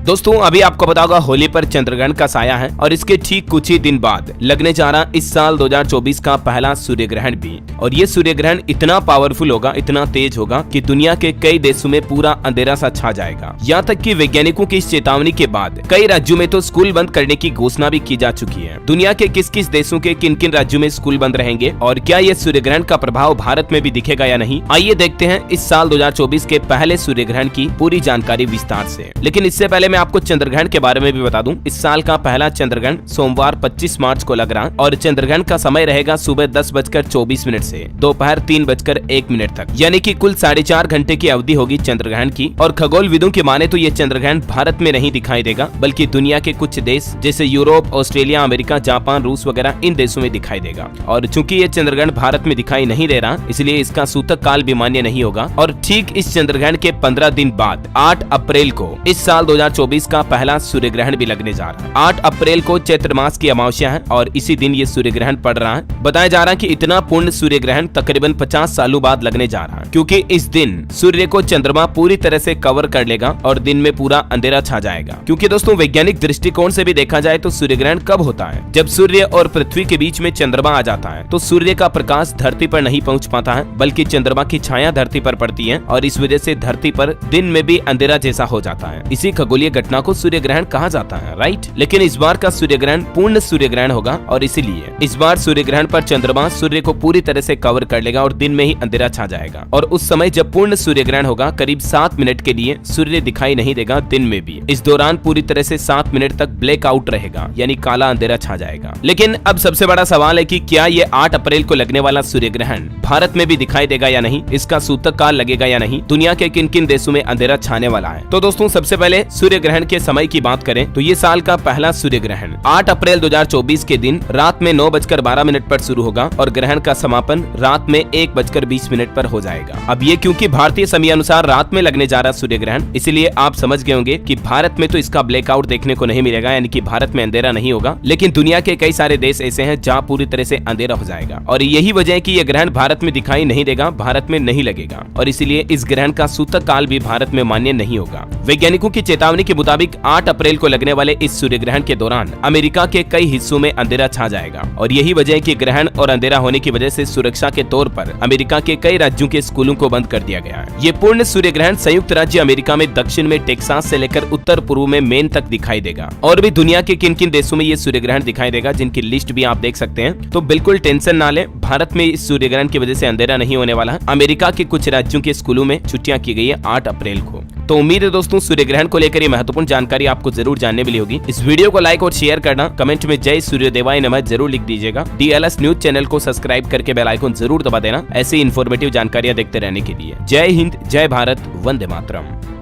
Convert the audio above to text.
दोस्तों अभी आपको पता होगा होली पर चंद्रग्रहण का साया है और इसके ठीक कुछ ही दिन बाद लगने जा रहा इस साल 2024 का पहला सूर्य ग्रहण भी। और ये सूर्य ग्रहण इतना पावरफुल होगा, इतना तेज होगा कि दुनिया के कई देशों में पूरा अंधेरा सा छा जाएगा। यहाँ तक कि वैज्ञानिकों की इस चेतावनी के बाद कई राज्यों में तो स्कूल बंद करने की घोषणा भी की जा चुकी है। दुनिया के किस किस देशों के किन किन राज्यों में स्कूल बंद रहेंगे और क्या ये सूर्य ग्रहण का प्रभाव भारत में भी दिखेगा या नहीं, आइए देखते हैं इस साल 2024 के पहले सूर्य ग्रहण की पूरी जानकारी विस्तार से। लेकिन इससे पहले मैं आपको चंद्रग्रहण के बारे में भी बता दूं। इस साल का पहला चंद्रग्रहण सोमवार 25 मार्च को लग रहा है और चंद्रग्रहण का समय रहेगा सुबह 10:24 से दोपहर 3:01 तक, यानी कि कुल 4.5 घंटे की अवधि होगी चंद्रग्रहण की। और खगोलविदों की माने तो ये चंद्रग्रहण भारत में नहीं दिखाई देगा, बल्कि दुनिया के कुछ देश जैसे यूरोप, ऑस्ट्रेलिया, अमेरिका, जापान, रूस वगैरह इन देशों में दिखाई देगा। और चूंकि ये चंद्रग्रहण भारत में दिखाई नहीं दे रहा, इसलिए इसका सूतक काल भी मान्य नहीं होगा। और ठीक इस चंद्रग्रहण के 15 दिन बाद 8 अप्रैल को इस साल 2024 का पहला सूर्य ग्रहण भी लगने जा रहा है। 8 अप्रैल को चैत्र मास की अमावस्या है और इसी दिन ये सूर्य ग्रहण पड़ रहा है। बताया जा रहा है कि इतना पूर्ण सूर्य ग्रहण तकरीबन 50 सालों बाद लगने जा रहा है, क्योंकि इस दिन सूर्य को चंद्रमा पूरी तरह से कवर कर लेगा और दिन में पूरा अंधेरा छा जाएगा। क्योंकि दोस्तों वैज्ञानिक दृष्टिकोण से भी देखा जाए तो सूर्य ग्रहण कब होता है? जब सूर्य और पृथ्वी के बीच में चंद्रमा आ जाता है तो सूर्य का प्रकाश धरती पर नहीं पहुंच पाता है, बल्कि चंद्रमा की छाया धरती पर पड़ती है और इस वजह से धरती पर दिन में भी अंधेरा जैसा हो जाता है। इसी खगोलीय घटना को सूर्य ग्रहण कहा जाता है, राइट। लेकिन इस बार का सूर्य ग्रहण पूर्ण सूर्य ग्रहण होगा और इसीलिए इस बार सूर्य ग्रहण पर चंद्रमा सूर्य को पूरी तरह से कवर कर लेगा और दिन में ही अंधेरा छा जाएगा। और उस समय जब पूर्ण सूर्य ग्रहण होगा करीब 7 मिनट के लिए सूर्य दिखाई नहीं देगा दिन में भी। इस दौरान पूरी तरह से 7 मिनट तक ब्लैक आउट रहेगा, यानी काला अंधेरा छा जाएगा। लेकिन अब सबसे बड़ा सवाल है कि क्या ये 8 अप्रैल को लगने वाला सूर्य ग्रहण भारत में भी दिखाई देगा या नहीं, इसका सूतक काल लगेगा या नहीं, दुनिया के किन किन देशों में अंधेरा छाने वाला है। तो दोस्तों सबसे पहले सूर्य ग्रहण के समय की बात करें तो ये साल का पहला सूर्य ग्रहण 8 अप्रैल 2024 के दिन रात में 9:12 पर शुरू होगा और ग्रहण का समापन रात में 1:20 पर हो जाएगा। अब ये क्योंकि भारतीय समय अनुसार रात में लगने जा रहा सूर्य ग्रहण, इसलिए आप समझ गए होंगे कि भारत में तो इसका ब्लैकआउट देखने को नहीं मिलेगा, यानी कि भारत में अंधेरा नहीं होगा। लेकिन दुनिया के कई सारे देश ऐसे हैं जहाँ पूरी तरह से अंधेरा हो जाएगा और यही वजह है कि यह ग्रहण भारत में दिखाई नहीं देगा, भारत में नहीं लगेगा और इसीलिए इस ग्रहण का सूतक काल भी भारत में मान्य नहीं होगा। वैज्ञानिकों की चेतावनी के मुताबिक 8 अप्रैल को लगने वाले इस सूर्य ग्रहण के दौरान अमेरिका के कई हिस्सों में अंधेरा छा जाएगा और यही वजह है कि ग्रहण और अंधेरा होने की वजह से सुरक्षा के तौर पर अमेरिका के कई राज्यों के स्कूलों को बंद कर दिया गया है। ये पूर्ण सूर्य ग्रहण संयुक्त राज्य अमेरिका में दक्षिण में टेक्सास से लेकर उत्तर पूर्व में मेन तक दिखाई देगा। और भी दुनिया के किन किन देशों में ये सूर्य ग्रहण दिखाई देगा, जिनकी लिस्ट भी आप देख सकते हैं। तो बिल्कुल टेंशन ना लें, भारत में इस सूर्य ग्रहण की वजह से अंधेरा नहीं होने वाला है। अमेरिका के कुछ राज्यों के स्कूलों में छुट्टियां की गई है 8 अप्रैल को। तो उम्मीद है दोस्तों सूर्य ग्रहण को लेकर ये महत्वपूर्ण जानकारी आपको जरूर जानने मिली होगी। इस वीडियो को लाइक और शेयर करना, कमेंट में जय सूर्यदेवाय नमः जरूर लिख दीजिएगा। DLS न्यूज चैनल को सब्सक्राइब करके बेल आइकन जरूर दबा देना ऐसी इन्फॉर्मेटिव जानकारियां देखते रहने के लिए। जय हिंद, जय भारत, वंदे मातरम।